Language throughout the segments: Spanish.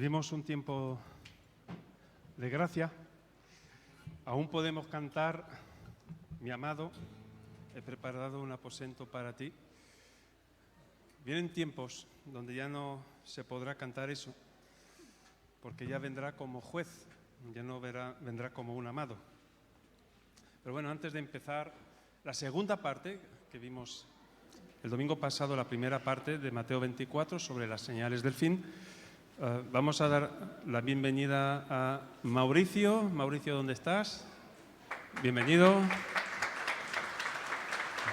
Vivimos un tiempo de gracia. Aún podemos cantar, mi amado, he preparado un aposento para ti. Vienen tiempos donde ya no se podrá cantar eso, porque ya vendrá como juez, ya no vendrá como un amado. Pero bueno, antes de empezar, la segunda parte que vimos el domingo pasado, la primera parte de Mateo 24 sobre las señales del fin, vamos a dar la bienvenida a Mauricio. Mauricio, ¿dónde estás? Bienvenido.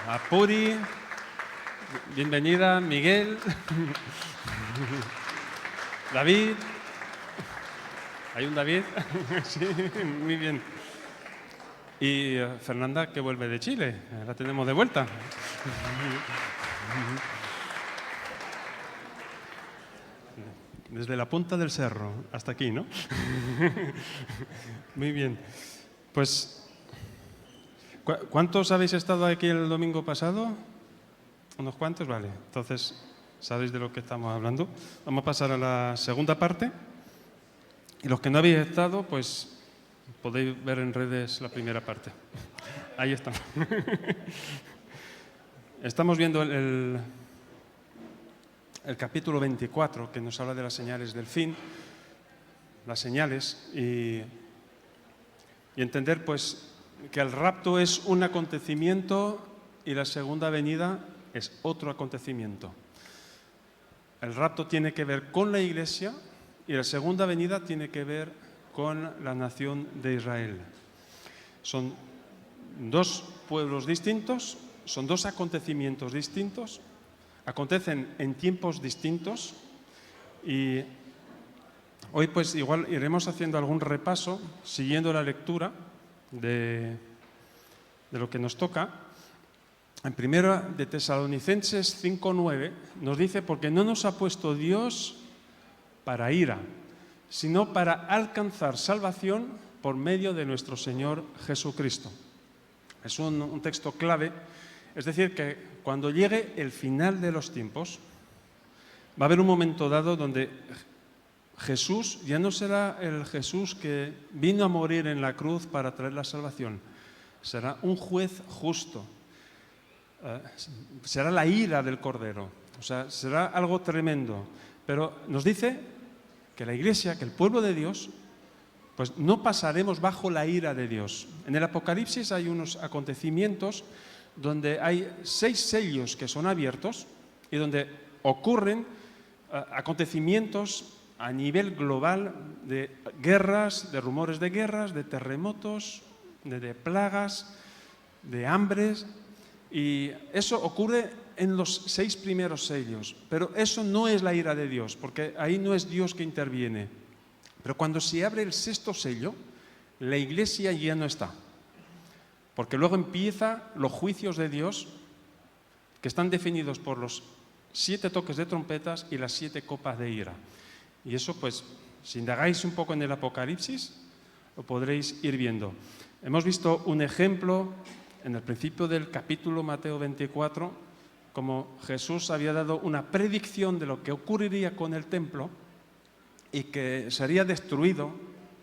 A Puri. Bienvenida, Miguel. David. ¿Hay un David? Sí, muy bien. Y Fernanda, que vuelve de Chile. La tenemos de vuelta. Desde la punta del cerro hasta aquí, ¿no? Muy bien. Pues, ¿cuántos habéis estado aquí el domingo pasado? ¿Unos cuantos? Vale. Entonces, ¿sabéis de lo que estamos hablando? Vamos a pasar a la segunda parte. Y los que no habéis estado, pues podéis ver en redes la primera parte. Ahí está. Estamos viendo el capítulo 24, que nos habla de las señales del fin, las señales, y entender pues que el rapto es un acontecimiento y la segunda venida es otro acontecimiento. El rapto tiene que ver con la Iglesia y la segunda venida tiene que ver con la nación de Israel. Son dos pueblos distintos, son dos acontecimientos distintos, acontecen en tiempos distintos y hoy pues igual iremos haciendo algún repaso siguiendo la lectura de lo que nos toca. En primera de Tesalonicenses 5:9 nos dice: porque no nos ha puesto Dios para ira, sino para alcanzar salvación por medio de nuestro Señor Jesucristo. Es un texto clave, es decir, que cuando llegue el final de los tiempos, va a haber un momento dado donde Jesús ya no será el Jesús que vino a morir en la cruz para traer la salvación, será un juez justo, será la ira del Cordero, o sea, será algo tremendo. Pero nos dice que la Iglesia, que el pueblo de Dios, pues no pasaremos bajo la ira de Dios. En el Apocalipsis hay unos acontecimientos donde hay 6 sellos que son abiertos y donde ocurren acontecimientos a nivel global de guerras, de rumores de guerras, de terremotos, de plagas, de hambres, y eso ocurre en los 6 primeros sellos. Pero eso no es la ira de Dios, porque ahí no es Dios que interviene. Pero cuando se abre el 6.º sello, la Iglesia ya no está. Porque luego empiezan los juicios de Dios, que están definidos por los 7 toques de trompetas y las 7 copas de ira. Y eso, pues, si indagáis un poco en el Apocalipsis, lo podréis ir viendo. Hemos visto un ejemplo en el principio del capítulo Mateo 24, como Jesús había dado una predicción de lo que ocurriría con el templo y que sería destruido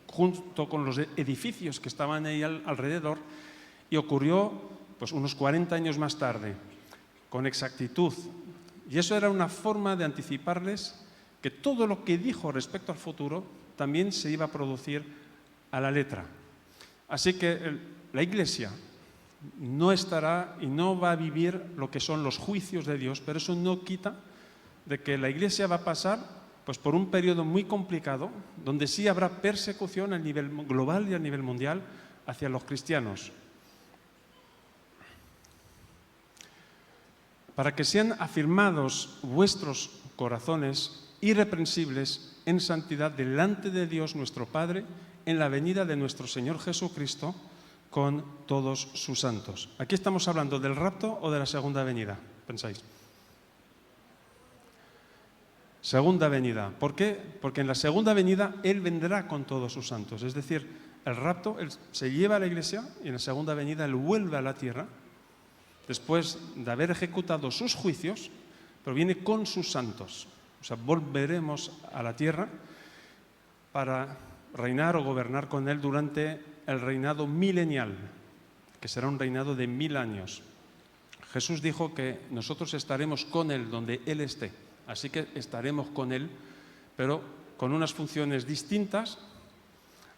junto con los edificios que estaban ahí alrededor. Y ocurrió pues unos 40 años más tarde, con exactitud. Y eso era una forma de anticiparles que todo lo que dijo respecto al futuro también se iba a producir a la letra. Así que la Iglesia no estará y no va a vivir lo que son los juicios de Dios, pero eso no quita de que la Iglesia va a pasar pues por un periodo muy complicado, donde sí habrá persecución a nivel global y a nivel mundial hacia los cristianos. Para que sean afirmados vuestros corazones irreprensibles en santidad delante de Dios nuestro Padre en la venida de nuestro Señor Jesucristo con todos sus santos. ¿Aquí estamos hablando del rapto o de la segunda venida? ¿Pensáis? Segunda venida. ¿Por qué? Porque en la segunda venida Él vendrá con todos sus santos. Es decir, el rapto Él se lleva a la Iglesia y en la segunda venida Él vuelve a la tierra después de haber ejecutado sus juicios, pero viene con sus santos. O sea, volveremos a la tierra para reinar o gobernar con Él durante el reinado milenial, que será un reinado de 1000 años. Jesús dijo que nosotros estaremos con Él donde Él esté, así que estaremos con Él, pero con unas funciones distintas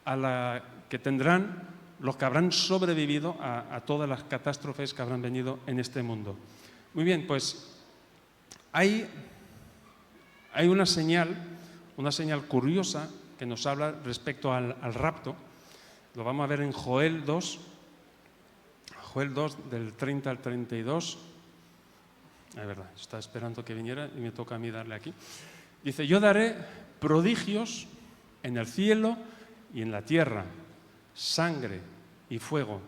a la que tendrán los que habrán sobrevivido a todas las catástrofes que habrán venido en este mundo. Muy bien, pues hay una señal curiosa que nos habla respecto al rapto. Lo vamos a ver en Joel 2, del 30 al 32. Es verdad, estaba esperando que viniera y me toca a mí darle aquí. Dice, yo daré prodigios en el cielo y en la tierra, sangre y fuego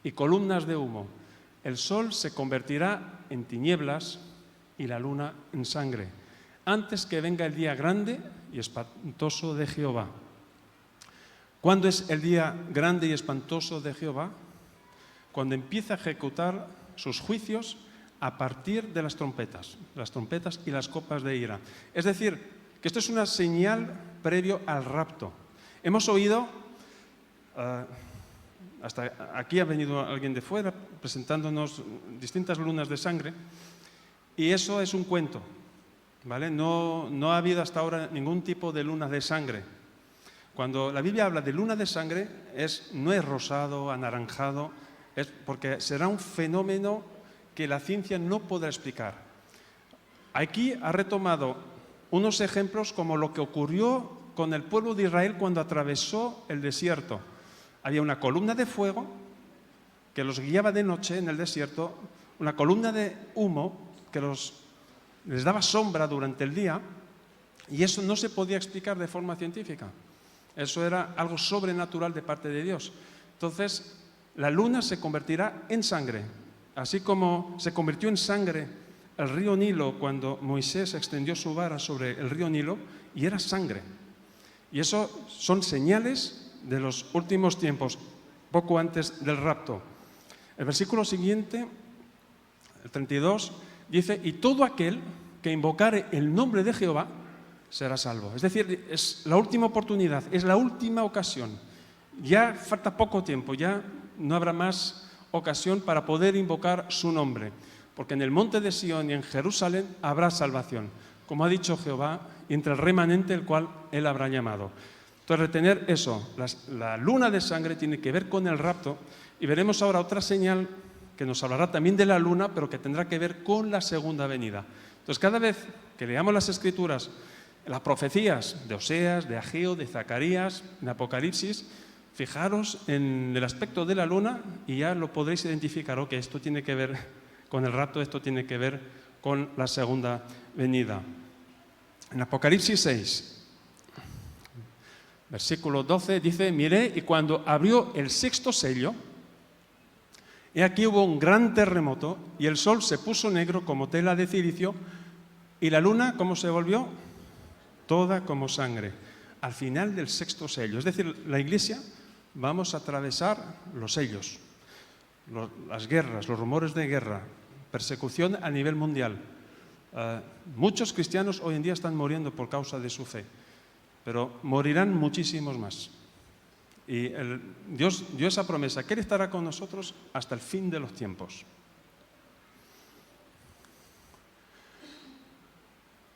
y columnas de humo. El sol se convertirá en tinieblas y la luna en sangre, antes que venga el día grande y espantoso de Jehová. ¿Cuándo es el día grande y espantoso de Jehová? Cuando empieza a ejecutar sus juicios a partir de las trompetas y las copas de ira. Es decir, que esto es una señal previo al rapto. Hemos oído, hasta aquí ha venido alguien de fuera presentándonos distintas lunas de sangre, y eso es un cuento, ¿vale? No ha habido hasta ahora ningún tipo de luna de sangre. Cuando la Biblia habla de luna de sangre, no es rosado, anaranjado, es porque será un fenómeno que la ciencia no podrá explicar. Aquí ha retomado unos ejemplos como lo que ocurrió con el pueblo de Israel cuando atravesó el desierto. Había una columna de fuego que los guiaba de noche en el desierto, una columna de humo que les daba sombra durante el día, y eso no se podía explicar de forma científica. Eso era algo sobrenatural de parte de Dios. Entonces, la luna se convertirá en sangre, así como se convirtió en sangre el río Nilo cuando Moisés extendió su vara sobre el río Nilo, y era sangre. Y eso son señales de los últimos tiempos, poco antes del rapto. El versículo siguiente, el 32, dice, y todo aquel que invocare el nombre de Jehová será salvo. Es decir, es la última oportunidad, es la última ocasión. Ya falta poco tiempo, ya no habrá más ocasión para poder invocar su nombre, porque en el monte de Sión y en Jerusalén habrá salvación, como ha dicho Jehová, y entre el remanente el cual él habrá llamado. Entonces, retener eso, la luna de sangre tiene que ver con el rapto, y veremos ahora otra señal que nos hablará también de la luna, pero que tendrá que ver con la segunda venida. Entonces, cada vez que leamos las Escrituras, las profecías de Oseas, de Ageo, de Zacarías, de Apocalipsis, fijaros en el aspecto de la luna y ya lo podréis identificar, que esto tiene que ver con el rapto, esto tiene que ver con la segunda venida. En Apocalipsis 6, versículo 12, dice, miré y cuando abrió el sexto sello, he aquí hubo un gran terremoto y el sol se puso negro como tela de cilicio y la luna, ¿cómo se volvió? Toda como sangre. Al final del sexto sello, es decir, la Iglesia vamos a atravesar los sellos, las guerras, los rumores de guerra, persecución a nivel mundial. Muchos cristianos hoy en día están muriendo por causa de su fe, pero morirán muchísimos más. Y Dios dio esa promesa, que Él estará con nosotros hasta el fin de los tiempos.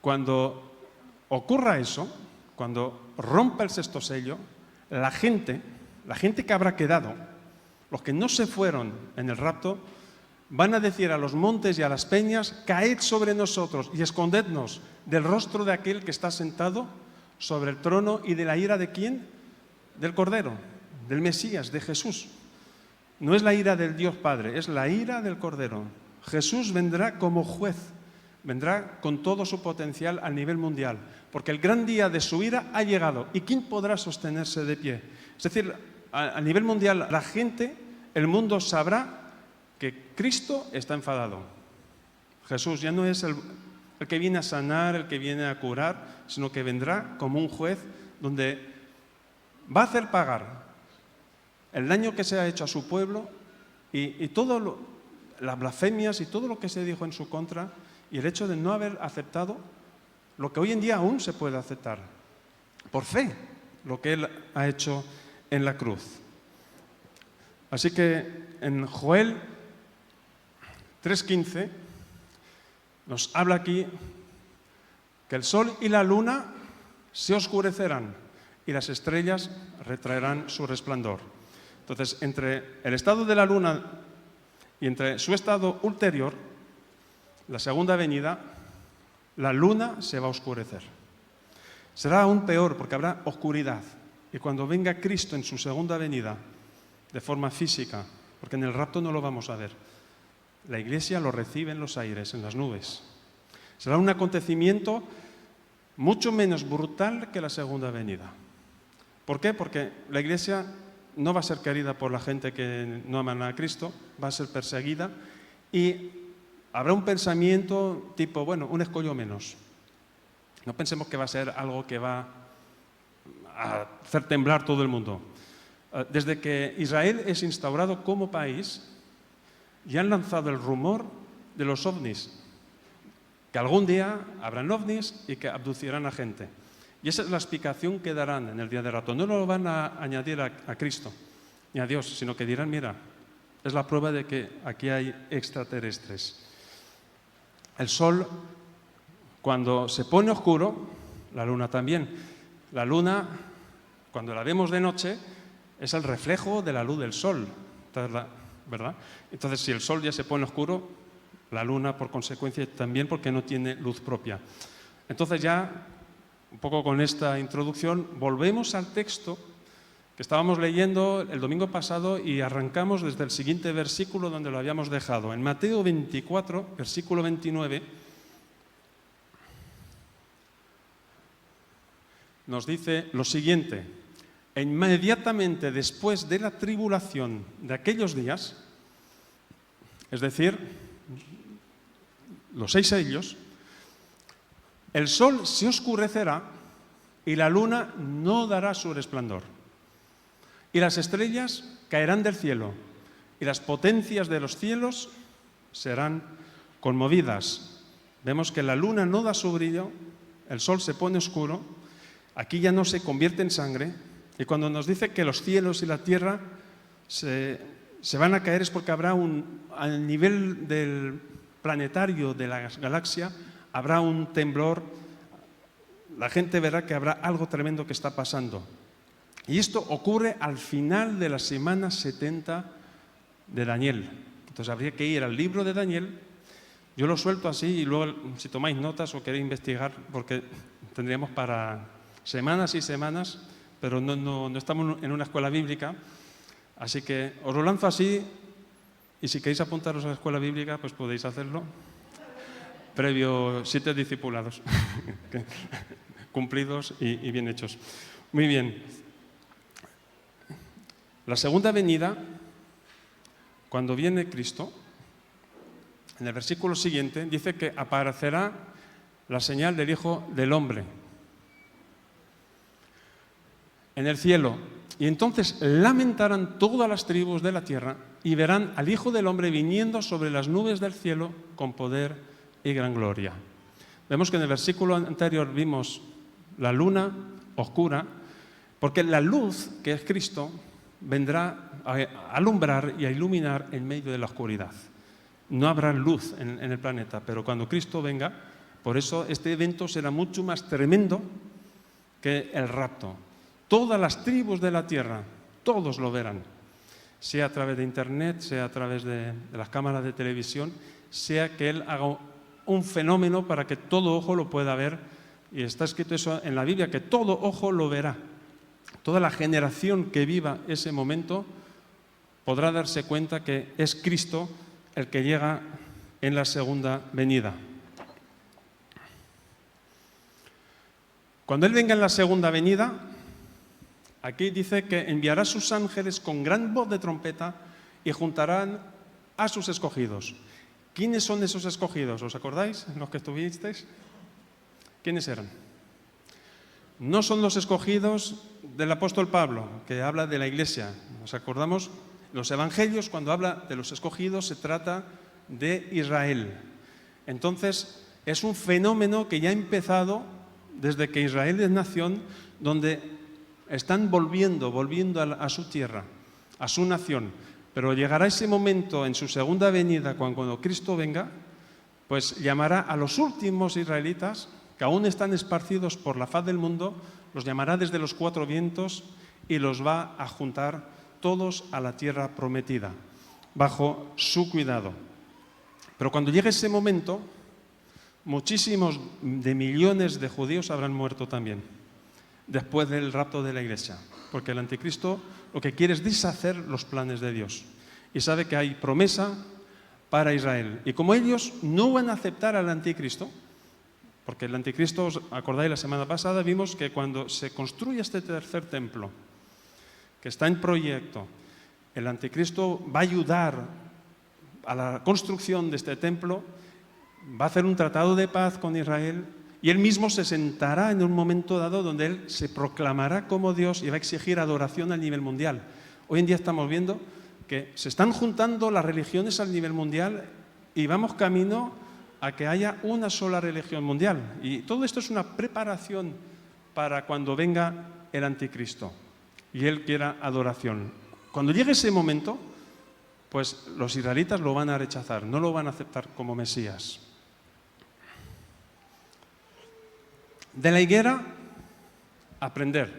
Cuando ocurra eso, cuando rompa el sexto sello, la gente que habrá quedado, los que no se fueron en el rapto, van a decir a los montes y a las peñas, caed sobre nosotros y escondednos del rostro de aquel que está sentado sobre el trono y de la ira de ¿quién? Del Cordero, del Mesías, de Jesús. No es la ira del Dios Padre, es la ira del Cordero. Jesús vendrá como juez, vendrá con todo su potencial a nivel mundial, porque el gran día de su ira ha llegado. ¿Y quién podrá sostenerse de pie? Es decir, a nivel mundial, la gente, el mundo sabrá que Cristo está enfadado. Jesús ya no es el que viene a sanar, el que viene a curar, sino que vendrá como un juez donde va a hacer pagar el daño que se ha hecho a su pueblo y todo las blasfemias y todo lo que se dijo en su contra, y el hecho de no haber aceptado lo que hoy en día aún se puede aceptar por fe, lo que Él ha hecho en la cruz. Así que en Joel 3:15 nos habla aquí que el sol y la luna se oscurecerán y las estrellas retraerán su resplandor. Entonces, entre el estado de la luna y entre su estado ulterior, la segunda venida, la luna se va a oscurecer. Será aún peor porque habrá oscuridad. Y cuando venga Cristo en su segunda venida, de forma física, porque en el rapto no lo vamos a ver, la Iglesia lo recibe en los aires, en las nubes. Será un acontecimiento mucho menos brutal que la segunda venida. ¿Por qué? Porque la Iglesia no va a ser querida por la gente que no aman a Cristo, va a ser perseguida y habrá un pensamiento tipo, bueno, un escollo menos. No pensemos que va a ser algo que va a hacer temblar todo el mundo. Desde que Israel es instaurado como país, ya han lanzado el rumor de los ovnis, que algún día habrán ovnis y que abducirán a gente. Y esa es la explicación que darán en el día de rato. No lo van a añadir a Cristo ni a Dios, sino que dirán, mira, es la prueba de que aquí hay extraterrestres. El sol, cuando se pone oscuro, la luna también. La luna, cuando la vemos de noche, es el reflejo de la luz del sol, ¿verdad? Entonces, si el sol ya se pone oscuro, la luna, por consecuencia, también, porque no tiene luz propia. Entonces ya, un poco con esta introducción, volvemos al texto que estábamos leyendo el domingo pasado y arrancamos desde el siguiente versículo donde lo habíamos dejado. En Mateo 24, versículo 29, nos dice lo siguiente: inmediatamente después de la tribulación de aquellos días, es decir, los 6 sellos, el sol se oscurecerá y la luna no dará su resplandor. Y las estrellas caerán del cielo y las potencias de los cielos serán conmovidas. Vemos que la luna no da su brillo, el sol se pone oscuro, aquí ya no se convierte en sangre. Y cuando nos dice que los cielos y la tierra se van a caer es porque habrá al nivel del planetario de la galaxia, habrá un temblor, la gente verá que habrá algo tremendo que está pasando. Y esto ocurre al final de la semana 70 de Daniel. Entonces habría que ir al libro de Daniel. Yo lo suelto así y luego, si tomáis notas o queréis investigar, porque tendríamos para semanas y semanas, pero no estamos en una escuela bíblica, así que os lo lanzo así, y si queréis apuntaros a la escuela bíblica, pues podéis hacerlo, previo 7 discipulados, cumplidos y bien hechos. Muy bien. La segunda venida, cuando viene Cristo, en el versículo siguiente, dice que aparecerá la señal del Hijo del Hombre en el cielo. Y entonces lamentarán todas las tribus de la tierra y verán al Hijo del Hombre viniendo sobre las nubes del cielo con poder y gran gloria. Vemos que en el versículo anterior vimos la luna oscura, porque la luz, que es Cristo, vendrá a alumbrar y a iluminar en medio de la oscuridad. No habrá luz en el planeta, pero cuando Cristo venga, por eso este evento será mucho más tremendo que el rapto. Todas las tribus de la tierra, todos lo verán, sea a través de internet, sea a través de las cámaras de televisión, sea que Él haga un fenómeno para que todo ojo lo pueda ver, y está escrito eso en la Biblia, que todo ojo lo verá. Toda la generación que viva ese momento podrá darse cuenta que es Cristo el que llega en la segunda venida. Cuando Él venga en la segunda venida, aquí dice que enviará a sus ángeles con gran voz de trompeta y juntarán a sus escogidos. ¿Quiénes son esos escogidos? ¿Os acordáis? Los que estuvisteis. ¿Quiénes eran? No son los escogidos del apóstol Pablo, que habla de la iglesia. ¿Nos acordamos? Los evangelios, cuando habla de los escogidos, se trata de Israel. Entonces, es un fenómeno que ya ha empezado desde que Israel es nación, donde están volviendo a su tierra, a su nación. Pero llegará ese momento en su segunda venida, cuando Cristo venga, pues llamará a los últimos israelitas, que aún están esparcidos por la faz del mundo, los llamará desde los cuatro vientos y los va a juntar todos a la tierra prometida, bajo su cuidado. Pero cuando llegue ese momento, muchísimos de millones de judíos habrán muerto también, después del rapto de la iglesia, porque el anticristo lo que quiere es deshacer los planes de Dios y sabe que hay promesa para Israel. Y como ellos no van a aceptar al anticristo, porque el anticristo, ¿os acordáis? La semana pasada vimos que cuando se construye este tercer templo, que está en proyecto, el anticristo va a ayudar a la construcción de este templo, va a hacer un tratado de paz con Israel y él mismo se sentará en un momento dado donde él se proclamará como Dios y va a exigir adoración a nivel mundial. Hoy en día estamos viendo que se están juntando las religiones al nivel mundial y vamos camino a que haya una sola religión mundial. Y todo esto es una preparación para cuando venga el anticristo y él quiera adoración. Cuando llegue ese momento, pues los israelitas lo van a rechazar, no lo van a aceptar como Mesías. De la higuera, aprender.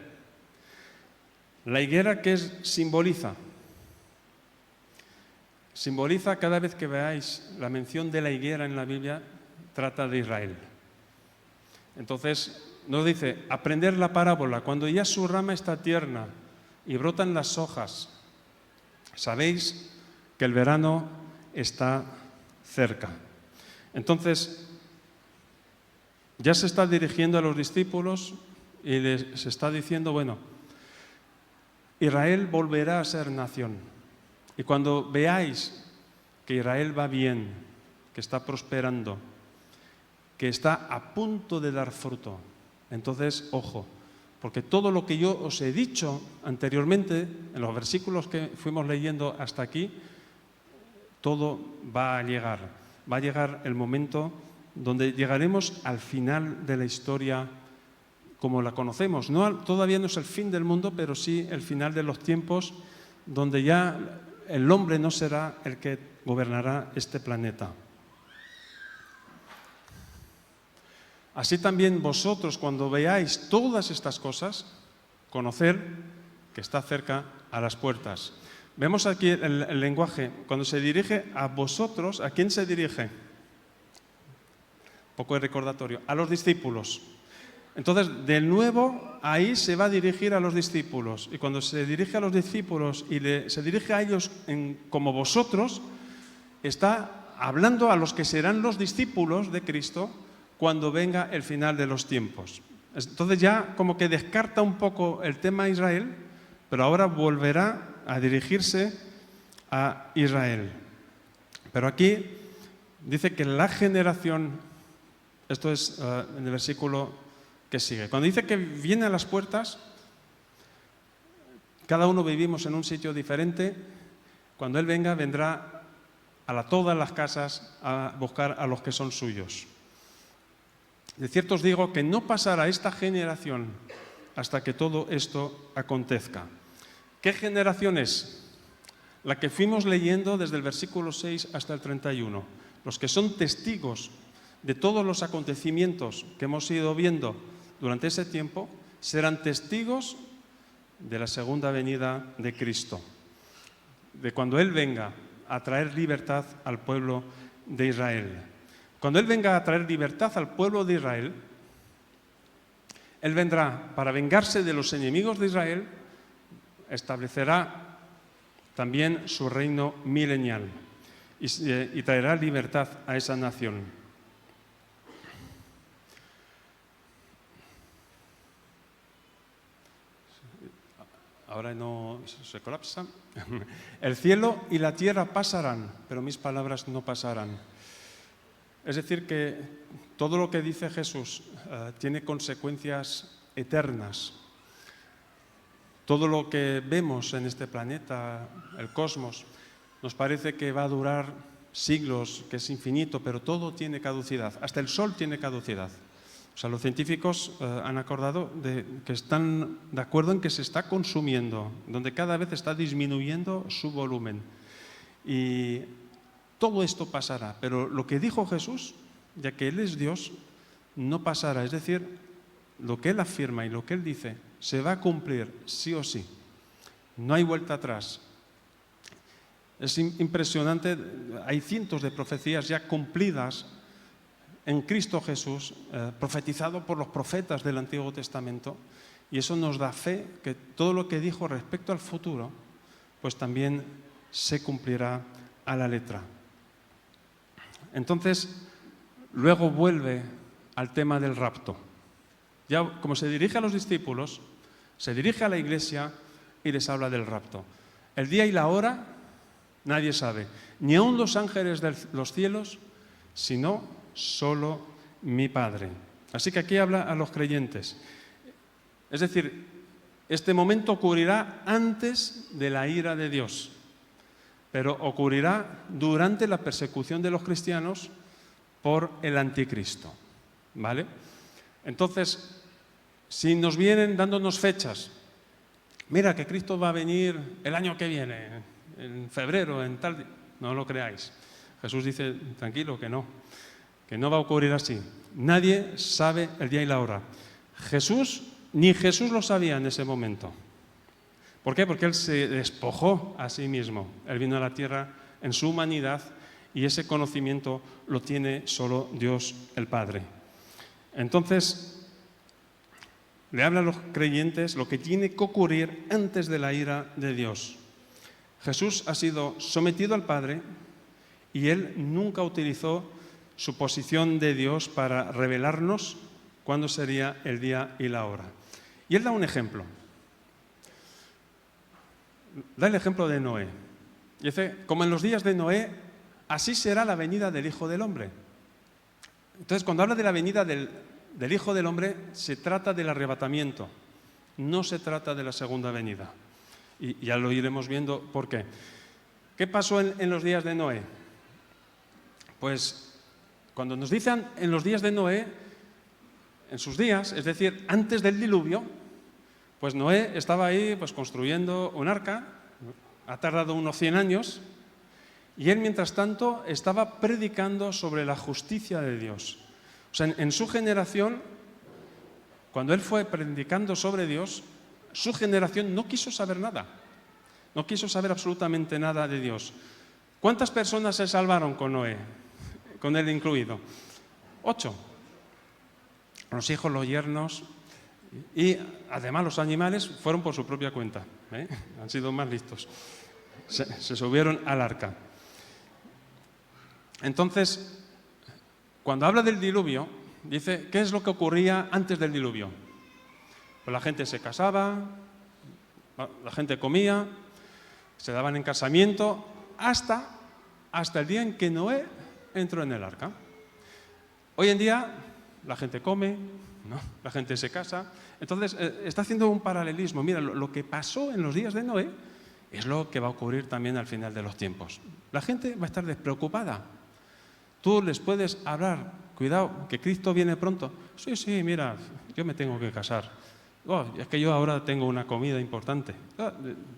La higuera, ¿qué simboliza? Simboliza, cada vez que veáis la mención de la higuera en la Biblia, trata de Israel. Entonces, nos dice, aprender la parábola, cuando ya su rama está tierna y brotan las hojas, sabéis que el verano está cerca. Entonces, ya se está dirigiendo a los discípulos y les está diciendo, bueno, Israel volverá a ser nación. Y cuando veáis que Israel va bien, que está prosperando, que está a punto de dar fruto, entonces, ojo, porque todo lo que yo os he dicho anteriormente, en los versículos que fuimos leyendo hasta aquí, todo va a llegar el momento donde llegaremos al final de la historia como la conocemos. Todavía no es el fin del mundo, pero sí el final de los tiempos, donde ya el hombre no será el que gobernará este planeta. Así también vosotros, cuando veáis todas estas cosas, conocer que está cerca a las puertas. Vemos aquí el lenguaje. Cuando se dirige a vosotros, ¿a quién se dirige? Un poco de recordatorio. A los discípulos. Entonces, de nuevo, ahí se va a dirigir a los discípulos. Y cuando se dirige a los discípulos y se dirige a ellos como vosotros, está hablando a los que serán los discípulos de Cristo cuando venga el final de los tiempos. Entonces ya como que descarta un poco el tema Israel, pero ahora volverá a dirigirse a Israel. Pero aquí dice que la generación, esto es en el versículo que sigue, cuando dice que viene a las puertas, cada uno vivimos en un sitio diferente, cuando Él venga, vendrá a todas las casas a buscar a los que son suyos. De cierto os digo que no pasará esta generación hasta que todo esto acontezca. ¿Qué generación es? La que fuimos leyendo desde el versículo 6 hasta el 31. Los que son testigos de todos los acontecimientos que hemos ido viendo durante ese tiempo, serán testigos de la segunda venida de Cristo, de cuando Él venga a traer libertad al pueblo de Israel. Cuando Él venga a traer libertad al pueblo de Israel, Él vendrá para vengarse de los enemigos de Israel, establecerá también su reino milenial y traerá libertad a esa nación. Ahora no se colapsa. El cielo y la tierra pasarán, pero mis palabras no pasarán. Es decir, que todo lo que dice Jesús tiene consecuencias eternas. Todo lo que vemos en este planeta, el cosmos, nos parece que va a durar siglos, que es infinito, pero todo tiene caducidad. Hasta el sol tiene caducidad. O sea, los científicos han acordado de que están de acuerdo en que se está consumiendo, donde cada vez está disminuyendo su volumen. Y todo esto pasará, pero lo que dijo Jesús, ya que Él es Dios, no pasará. Es decir, lo que Él afirma y lo que Él dice se va a cumplir sí o sí. No hay vuelta atrás. Es impresionante, hay cientos de profecías ya cumplidas en Cristo Jesús, profetizado por los profetas del Antiguo Testamento, y eso nos da fe que todo lo que dijo respecto al futuro, pues también se cumplirá a la letra. Entonces, luego vuelve al tema del rapto. Ya como se dirige a los discípulos, se dirige a la iglesia y les habla del rapto. El día y la hora nadie sabe, ni aun los ángeles de los cielos, sino solo mi Padre. Así que aquí habla a los creyentes. Es decir, este momento ocurrirá antes de la ira de Dios, pero ocurrirá durante la persecución de los cristianos por el anticristo, ¿vale? Entonces, si nos vienen dándonos fechas, mira que Cristo va a venir el año que viene, en febrero, en tal... No lo creáis. Jesús dice, tranquilo, que no va a ocurrir así. Nadie sabe el día y la hora. Ni Jesús lo sabía en ese momento. ¿Por qué? Porque Él se despojó a sí mismo. Él vino a la tierra en su humanidad y ese conocimiento lo tiene solo Dios el Padre. Entonces, le habla a los creyentes lo que tiene que ocurrir antes de la ira de Dios. Jesús ha sido sometido al Padre y Él nunca utilizó su posición de Dios para revelarnos cuándo sería el día y la hora. Y Él da un ejemplo. Da el ejemplo de Noé. Y dice, como en los días de Noé, así será la venida del Hijo del Hombre. Entonces, cuando habla de la venida del Hijo del Hombre, se trata del arrebatamiento, no se trata de la segunda venida. Y ya lo iremos viendo por qué. ¿Qué pasó en los días de Noé? Pues cuando nos dicen en los días de Noé, en sus días, es decir, antes del diluvio, pues Noé estaba ahí pues, construyendo un arca, ha tardado unos 100 años, y él mientras tanto estaba predicando sobre la justicia de Dios. O sea, en su generación, cuando él fue predicando sobre Dios, su generación no quiso saber nada, no quiso saber absolutamente nada de Dios. ¿Cuántas personas se salvaron con Noé? Con él incluido. 8. Los hijos, los yernos y además los animales fueron por su propia cuenta, ¿eh? Han sido más listos. Se subieron al arca. Entonces, cuando habla del diluvio, dice, ¿qué es lo que ocurría antes del diluvio? Pues la gente se casaba, la gente comía, se daban en casamiento, hasta el día en que Noé entró en el arca. Hoy en día la gente come, ¿no? La gente se casa. Entonces está haciendo un paralelismo. Mira, lo que pasó en los días de Noé es lo que va a ocurrir también al final de los tiempos. La gente va a estar despreocupada. Tú les puedes hablar, cuidado, que Cristo viene pronto. Sí, mira, yo me tengo que casar. Es que yo ahora tengo una comida importante.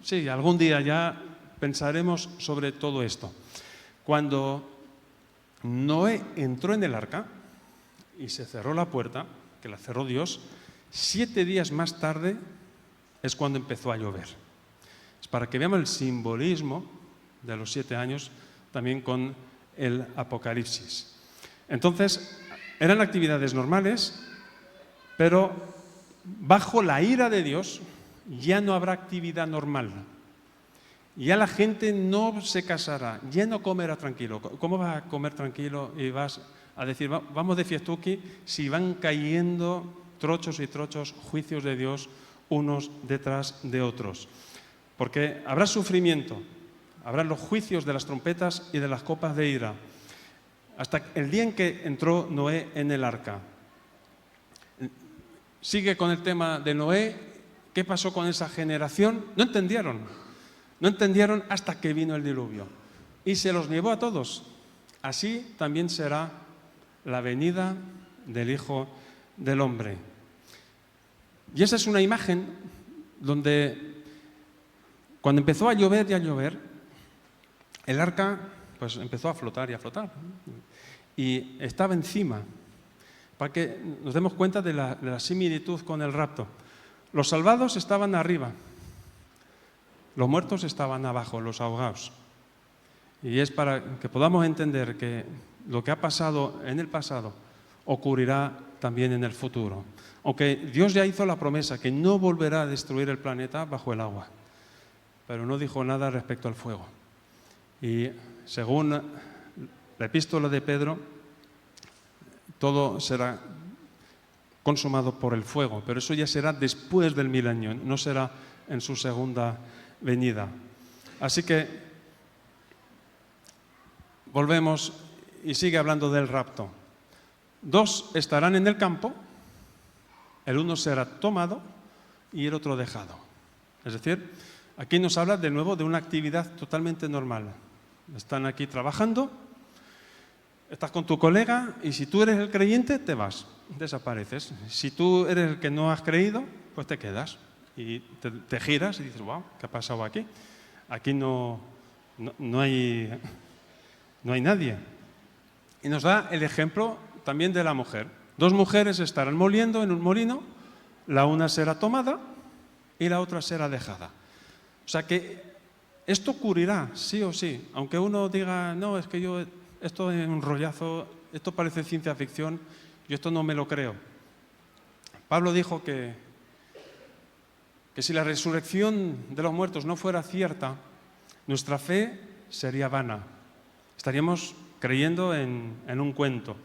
Sí, algún día ya pensaremos sobre todo esto. Cuando Noé entró en el arca y se cerró la puerta, que la cerró Dios, 7 días más tarde es cuando empezó a llover. Es para que veamos el simbolismo de los 7 años también con el Apocalipsis. Entonces, eran actividades normales, pero bajo la ira de Dios ya no habrá actividad normal. Ya la gente no se casará, ya no comerá tranquilo. ¿Cómo vas a comer tranquilo y vas a decir, vamos de fiestuki, si van cayendo trochos y trochos juicios de Dios unos detrás de otros? Porque habrá sufrimiento, habrá los juicios de las trompetas y de las copas de ira, hasta el día en que entró Noé en el arca. Sigue con el tema de Noé. ¿Qué pasó con esa generación? No entendieron hasta que vino el diluvio y se los llevó a todos. Así también será la venida del Hijo del hombre. Y esa es una imagen donde cuando empezó a llover y a llover, el arca pues empezó a flotar y a flotar. Y estaba encima, para que nos demos cuenta de la similitud con el rapto. Los salvados estaban arriba, los muertos estaban abajo, los ahogados. Y es para que podamos entender que lo que ha pasado en el pasado ocurrirá también en el futuro. Aunque Dios ya hizo la promesa que no volverá a destruir el planeta bajo el agua, pero no dijo nada respecto al fuego. Y según la epístola de Pedro, todo será consumado por el fuego, pero eso ya será después del milenio, no será en su segunda venida. Así que volvemos y sigue hablando del rapto. 2 estarán en el campo, el uno será tomado y el otro dejado. Es decir, aquí nos habla de nuevo de una actividad totalmente normal. Están aquí trabajando, estás con tu colega y si tú eres el creyente te vas, desapareces. Si tú eres el que no has creído, pues te quedas y te giras y dices, wow, ¿qué ha pasado aquí? Aquí no hay nadie. Y nos da el ejemplo también de la mujer. 2 mujeres estarán moliendo en un molino, la una será tomada y la otra será dejada. O sea que esto ocurrirá, sí o sí, aunque uno diga, no, es que esto es un rollazo, esto parece ciencia ficción, yo esto no me lo creo. Pablo dijo que si la resurrección de los muertos no fuera cierta, nuestra fe sería vana. Estaríamos creyendo en un cuento.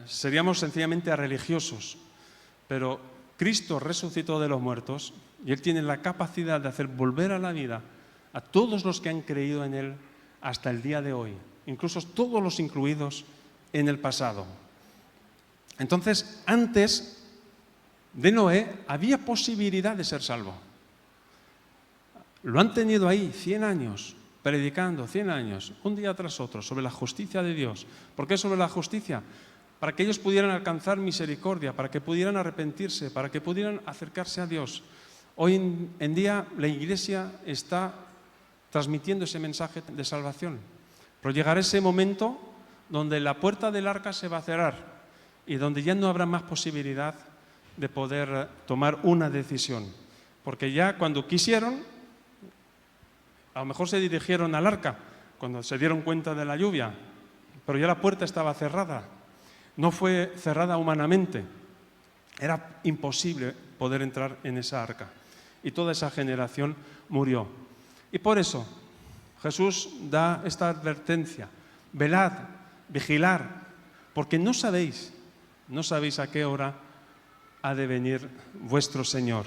Seríamos sencillamente religiosos. Pero Cristo resucitó de los muertos y Él tiene la capacidad de hacer volver a la vida a todos los que han creído en Él hasta el día de hoy, incluso todos los incluidos en el pasado. Entonces, antes de Noé había posibilidad de ser salvo. Lo han tenido ahí 100 años, predicando 100 años, un día tras otro, sobre la justicia de Dios. ¿Por qué sobre la justicia? Para que ellos pudieran alcanzar misericordia, para que pudieran arrepentirse, para que pudieran acercarse a Dios. Hoy en día la Iglesia está transmitiendo ese mensaje de salvación. Pero llegará ese momento donde la puerta del arca se va a cerrar y donde ya no habrá más posibilidad de poder tomar una decisión. Porque ya cuando quisieron, a lo mejor se dirigieron al arca, cuando se dieron cuenta de la lluvia, pero ya la puerta estaba cerrada. No fue cerrada humanamente. Era imposible poder entrar en esa arca. Y toda esa generación murió. Y por eso Jesús da esta advertencia. Velad, vigilar, porque no sabéis a qué hora ha de venir vuestro Señor.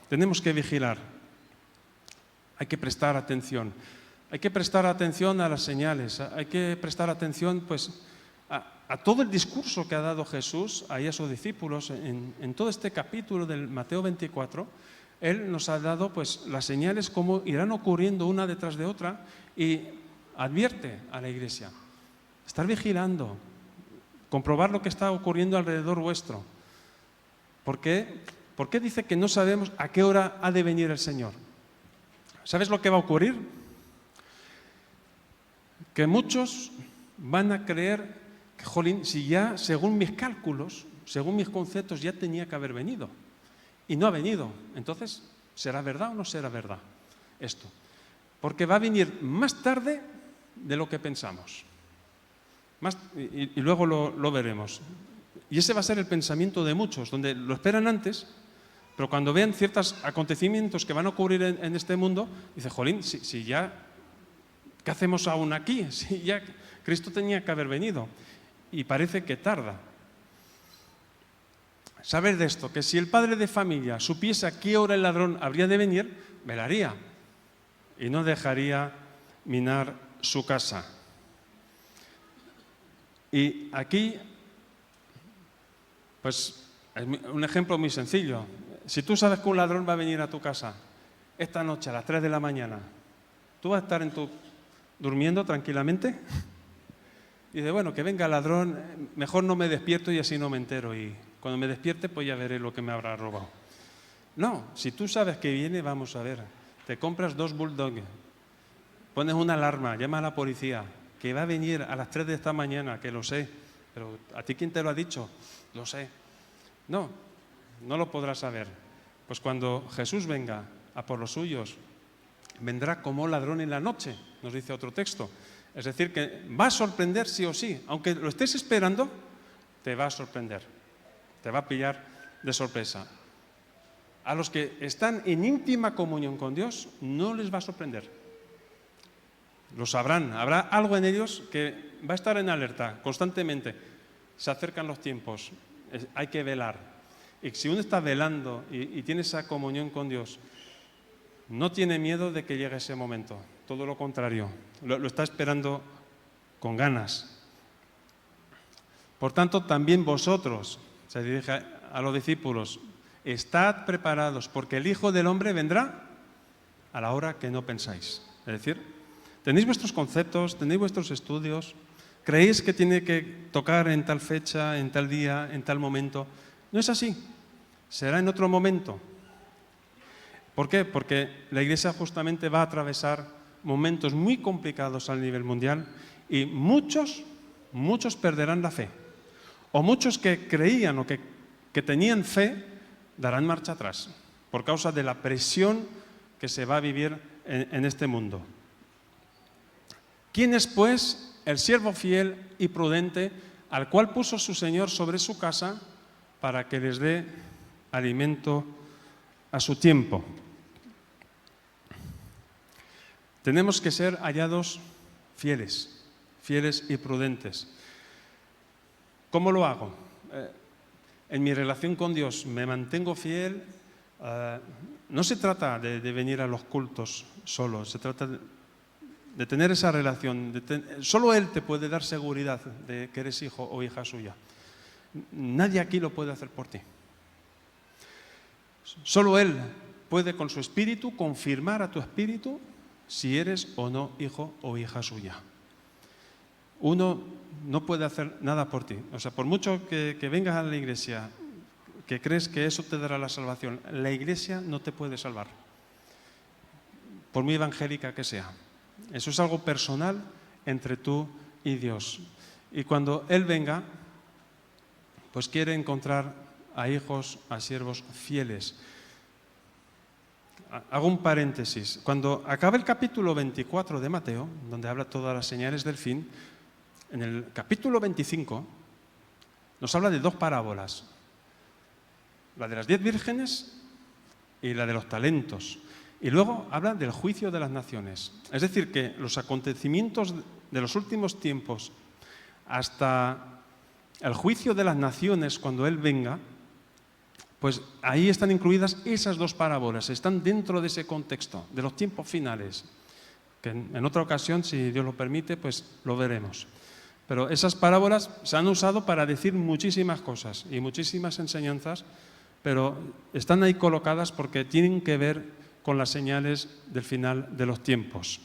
Tenemos que vigilar. Hay que prestar atención. Hay que prestar atención a las señales. Hay que prestar atención, pues, a todo el discurso que ha dado Jesús ahí a sus discípulos en todo este capítulo del Mateo 24. Él nos ha dado pues las señales como irán ocurriendo una detrás de otra y advierte a la Iglesia. Estar vigilando, comprobar lo que está ocurriendo alrededor vuestro. ¿Por qué? ¿Por qué dice que no sabemos a qué hora ha de venir el Señor? ¿Sabes lo que va a ocurrir? Que muchos van a creer que, jolín, si ya, según mis cálculos, según mis conceptos, ya tenía que haber venido. Y no ha venido. Entonces, ¿será verdad o no será verdad esto? Porque va a venir más tarde de lo que pensamos. Y luego lo veremos. Y ese va a ser el pensamiento de muchos, donde lo esperan antes, pero cuando vean ciertos acontecimientos que van a ocurrir en este mundo, dicen, jolín, si ya, ¿qué hacemos aún aquí? Si ya Cristo tenía que haber venido. Y parece que tarda. Saber de esto, que si el padre de familia supiese a qué hora el ladrón habría de venir, velaría y no dejaría minar su casa. Y aquí, pues, es un ejemplo muy sencillo. Si tú sabes que un ladrón va a venir a tu casa esta noche a las 3 de la mañana, ¿tú vas a estar durmiendo tranquilamente? Y dices, bueno, que venga el ladrón, mejor no me despierto y así no me entero y Cuando me despierte, pues ya veré lo que me habrá robado. No, si tú sabes que viene, vamos a ver. Te compras 2 bulldogs, pones una alarma, llama a la policía, que va a venir a las 3 de esta mañana, que lo sé. Pero ¿a ti quién te lo ha dicho? Lo sé. No, no lo podrás saber. Pues cuando Jesús venga a por los suyos, vendrá como ladrón en la noche, nos dice otro texto. Es decir, que va a sorprender sí o sí. Aunque lo estés esperando, te va a sorprender. Te va a pillar de sorpresa. A los que están en íntima comunión con Dios, no les va a sorprender. Lo sabrán. Habrá algo en ellos que va a estar en alerta constantemente. Se acercan los tiempos. Hay que velar. Y si uno está velando y tiene esa comunión con Dios, no tiene miedo de que llegue ese momento. Todo lo contrario. Lo está esperando con ganas. Por tanto, también vosotros, se dirige a los discípulos, estad preparados, porque el Hijo del Hombre vendrá a la hora que no pensáis. Es decir, tenéis vuestros conceptos, tenéis vuestros estudios, creéis que tiene que tocar en tal fecha, en tal día, en tal momento. No es así. Será en otro momento. ¿Por qué? Porque la Iglesia justamente va a atravesar momentos muy complicados a nivel mundial y muchos perderán la fe. O muchos que creían o que tenían fe darán marcha atrás por causa de la presión que se va a vivir en este mundo. ¿Quién es, pues, el siervo fiel y prudente al cual puso su Señor sobre su casa para que les dé alimento a su tiempo? Tenemos que ser hallados fieles y prudentes. ¿Cómo lo hago? En mi relación con Dios me mantengo fiel. No se trata de venir a los cultos solo, se trata de tener esa relación. Solo Él te puede dar seguridad de que eres hijo o hija suya. Nadie aquí lo puede hacer por ti. Solo Él puede con su espíritu confirmar a tu espíritu si eres o no hijo o hija suya. Uno no puede hacer nada por ti. O sea, por mucho que vengas a la iglesia, que crees que eso te dará la salvación, la iglesia no te puede salvar, por muy evangélica que sea. Eso es algo personal entre tú y Dios. Y cuando Él venga, pues quiere encontrar a hijos, a siervos fieles. Hago un paréntesis. Cuando acaba el capítulo 24 de Mateo, donde habla todas las señales del fin, en el capítulo 25 nos habla de 2 parábolas. La de las 10 vírgenes y la de los talentos. Y luego habla del juicio de las naciones. Es decir, que los acontecimientos de los últimos tiempos hasta el juicio de las naciones, cuando Él venga, pues ahí están incluidas esas 2 parábolas, están dentro de ese contexto, de los tiempos finales, que en otra ocasión, si Dios lo permite, pues lo veremos. Pero esas parábolas se han usado para decir muchísimas cosas y muchísimas enseñanzas, pero están ahí colocadas porque tienen que ver con las señales del final de los tiempos.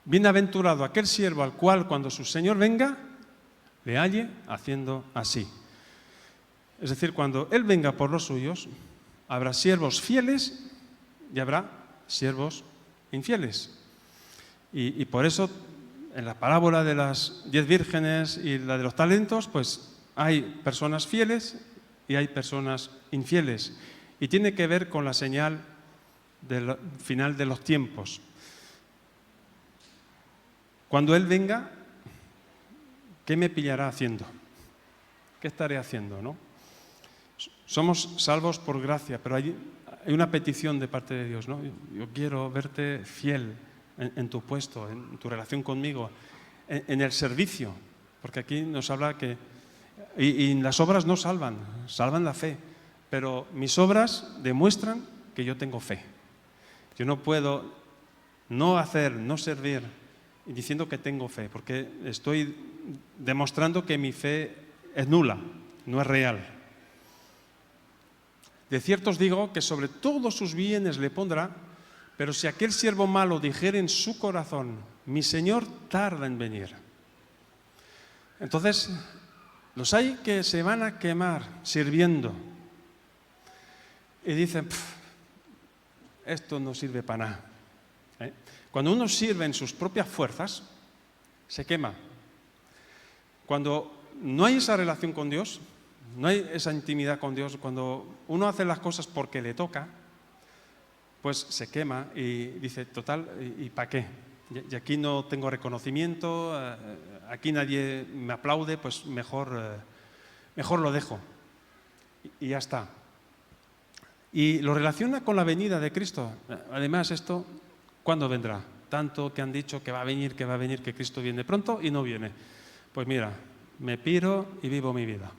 Bienaventurado aquel siervo al cual, cuando su Señor venga, le halle haciendo así. Es decir, cuando Él venga por los suyos, habrá siervos fieles y habrá siervos infieles. Y por eso, en la parábola de las 10 vírgenes y la de los talentos, pues hay personas fieles y hay personas infieles. Y tiene que ver con la señal del final de los tiempos. Cuando Él venga, ¿qué me pillará haciendo? ¿Qué estaré haciendo, no? Somos salvos por gracia, pero hay una petición de parte de Dios, ¿no? Yo quiero verte fiel en tu puesto, en tu relación conmigo, en el servicio, porque aquí nos habla que y las obras no salvan la fe, pero mis obras demuestran que yo tengo fe. Yo no puedo no hacer, no servir diciendo que tengo fe, porque estoy demostrando que mi fe es nula, no es real. De cierto os digo que sobre todos sus bienes le pondrá, pero si aquel siervo malo dijere en su corazón, mi Señor tarda en venir. Entonces, Los hay que se van a quemar sirviendo y dicen, esto no sirve para nada. Cuando uno sirve en sus propias fuerzas, se quema. Cuando no hay esa relación con Dios, no hay esa intimidad con Dios, cuando uno hace las cosas porque le toca, pues se quema y dice, total, ¿y para qué? Y aquí no tengo reconocimiento, aquí nadie me aplaude, pues mejor lo dejo. Y ya está. Y lo relaciona con la venida de Cristo. Además, esto, ¿cuándo vendrá? Tanto que han dicho que va a venir, que Cristo viene pronto y no viene. Pues mira, me piro y vivo mi vida.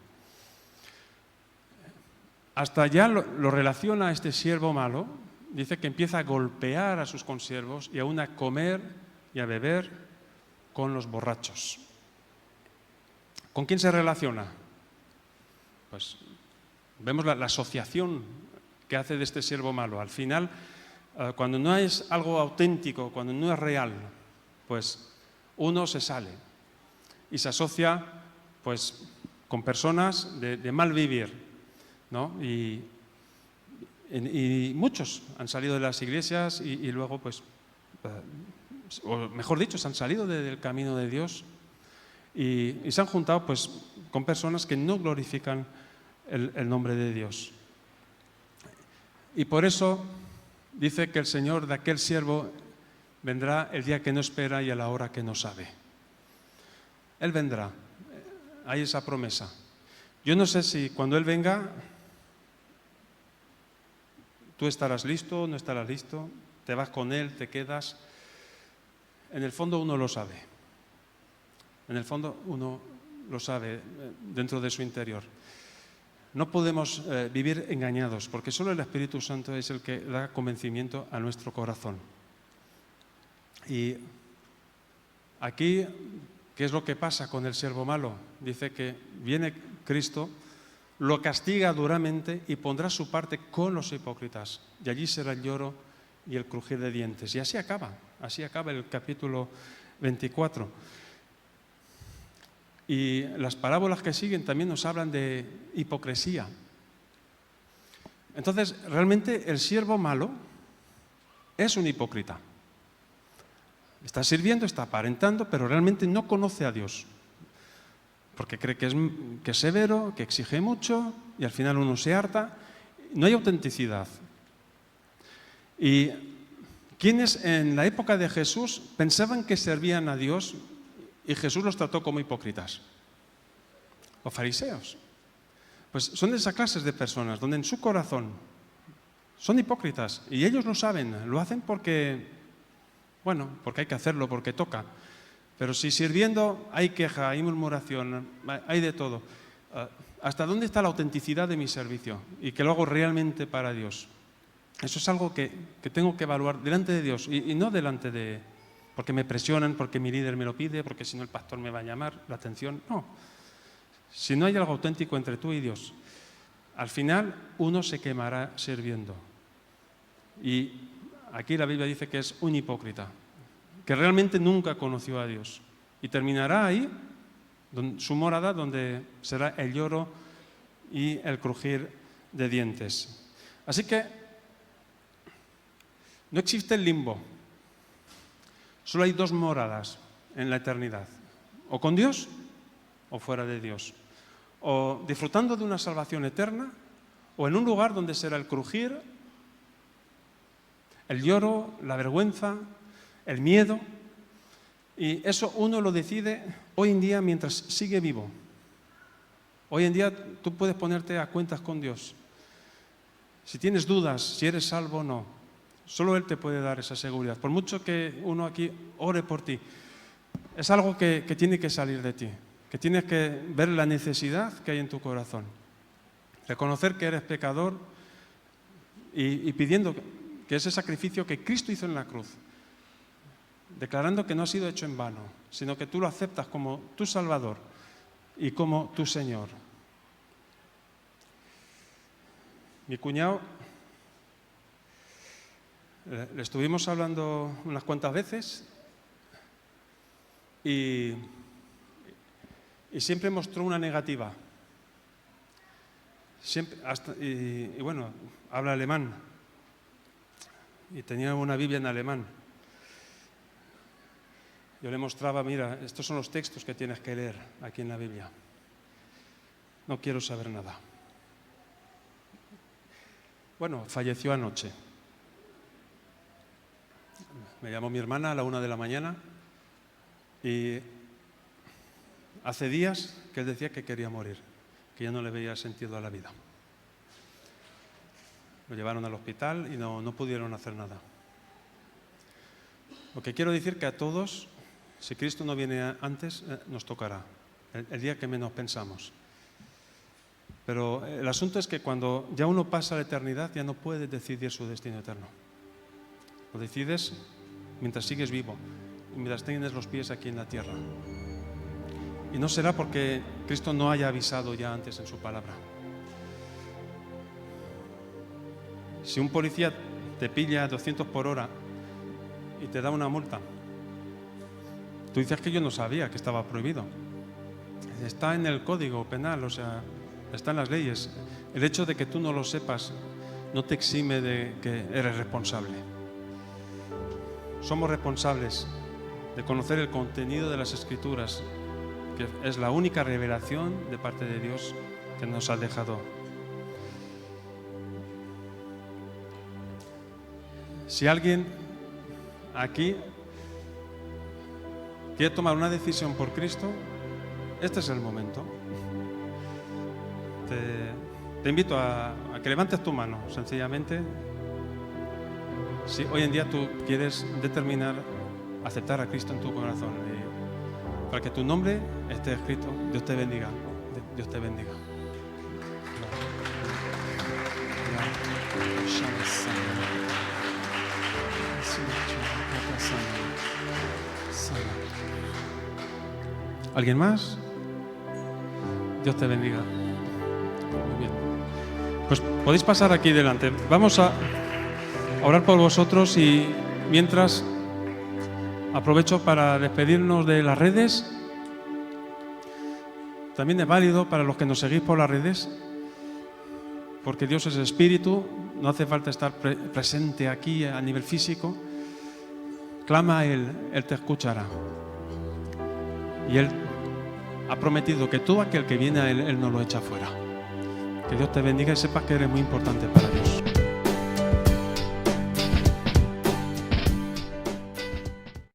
Hasta ya lo relaciona a este siervo malo, dice que empieza a golpear a sus consiervos y aún a comer y a beber con los borrachos. ¿Con quién se relaciona? Pues vemos la asociación que hace de este siervo malo. Al final, cuando no es algo auténtico, cuando no es real, pues uno se sale y se asocia pues con personas de mal vivir, ¿no? Y muchos han salido de las iglesias y luego pues, o mejor dicho, se han salido del camino de Dios y se han juntado pues con personas que no glorifican el nombre de Dios. Y por eso dice que el Señor de aquel siervo vendrá el día que no espera y a la hora que no sabe. Él vendrá, hay esa promesa. Yo no sé si cuando Él venga, tú estarás listo, no estarás listo, te vas con Él, te quedas. En el fondo uno lo sabe. En el fondo uno lo sabe dentro de su interior. No podemos vivir engañados, porque solo el Espíritu Santo es el que da convencimiento a nuestro corazón. Y aquí, ¿qué es lo que pasa con el siervo malo? Dice que viene Cristo, lo castiga duramente y pondrá su parte con los hipócritas. Y allí será el lloro y el crujir de dientes. Y así acaba el capítulo 24. Y las parábolas que siguen también nos hablan de hipocresía. Entonces, realmente el siervo malo es un hipócrita. Está sirviendo, está aparentando, pero realmente no conoce a Dios. Porque cree que es severo, que exige mucho y al final uno se harta. No hay autenticidad. Y quienes en la época de Jesús pensaban que servían a Dios y Jesús los trató como hipócritas. Los fariseos. Pues son de esas clases de personas donde en su corazón son hipócritas y ellos lo saben, lo hacen porque hay que hacerlo, porque toca. Pero si sirviendo hay queja, hay murmuración, hay de todo, ¿hasta dónde está la autenticidad de mi servicio? Y que lo hago realmente para Dios. Eso es algo que tengo que evaluar delante de Dios y no delante de... porque me presionan, porque mi líder me lo pide, porque si no el pastor me va a llamar la atención. No. Si no hay algo auténtico entre tú y Dios, al final uno se quemará sirviendo. Y aquí la Biblia dice que es un hipócrita, que realmente nunca conoció a Dios. Y terminará ahí, su morada, donde será el lloro y el crujir de dientes. Así que no existe el limbo. Solo hay dos moradas en la eternidad, o con Dios o fuera de Dios, o disfrutando de una salvación eterna, o en un lugar donde será el crujir, el lloro, la vergüenza, el miedo, y eso uno lo decide hoy en día mientras sigue vivo. Hoy en día tú puedes ponerte a cuentas con Dios. Si tienes dudas, si eres salvo o no, solo Él te puede dar esa seguridad. Por mucho que uno aquí ore por ti, es algo que tiene que salir de ti, que tienes que ver la necesidad que hay en tu corazón. Reconocer que eres pecador y pidiendo que ese sacrificio que Cristo hizo en la cruz, declarando que no ha sido hecho en vano, sino que tú lo aceptas como tu Salvador y como tu Señor. Mi cuñado, le estuvimos hablando unas cuantas veces y y siempre mostró una negativa. Siempre, y bueno, habla alemán y tenía una Biblia en alemán. Yo le mostraba, mira, estos son los textos que tienes que leer aquí en la Biblia. No quiero saber nada. Bueno, falleció anoche. Me llamó mi hermana a la 1 de la mañana y hace días que él decía que quería morir, que ya no le veía sentido a la vida. Lo llevaron al hospital y no pudieron hacer nada. Lo que quiero decir que a todos, si Cristo no viene antes, nos tocará, el día que menos pensamos. Pero el asunto es que cuando ya uno pasa a la eternidad, ya no puede decidir su destino eterno. Lo decides mientras sigues vivo y mientras tienes los pies aquí en la tierra. Y no será porque Cristo no haya avisado ya antes en su palabra. Si un policía te pilla a 200 por hora y te da una multa, tú dices que yo no sabía que estaba prohibido. Está en el Código Penal, o sea, está en las leyes. El hecho de que tú no lo sepas no te exime de que eres responsable. Somos responsables de conocer el contenido de las Escrituras, que es la única revelación de parte de Dios que nos ha dejado. Si alguien aquí quiere tomar una decisión por Cristo, este es el momento. Te invito a que levantes tu mano, sencillamente. Si hoy en día tú quieres determinar aceptar a Cristo en tu corazón, para que tu nombre esté escrito, Dios te bendiga. Dios te bendiga. ¿Alguien más? Dios te bendiga. Muy bien. Pues podéis pasar aquí delante. Vamos a orar por vosotros y mientras aprovecho para despedirnos de las redes. También es válido para los que nos seguís por las redes, porque Dios es espíritu, no hace falta estar presente aquí a nivel físico. Clama a Él, Él te escuchará. Y Él ha prometido que todo aquel que viene a Él, Él no lo echa fuera. Que Dios te bendiga y sepas que eres muy importante para Dios.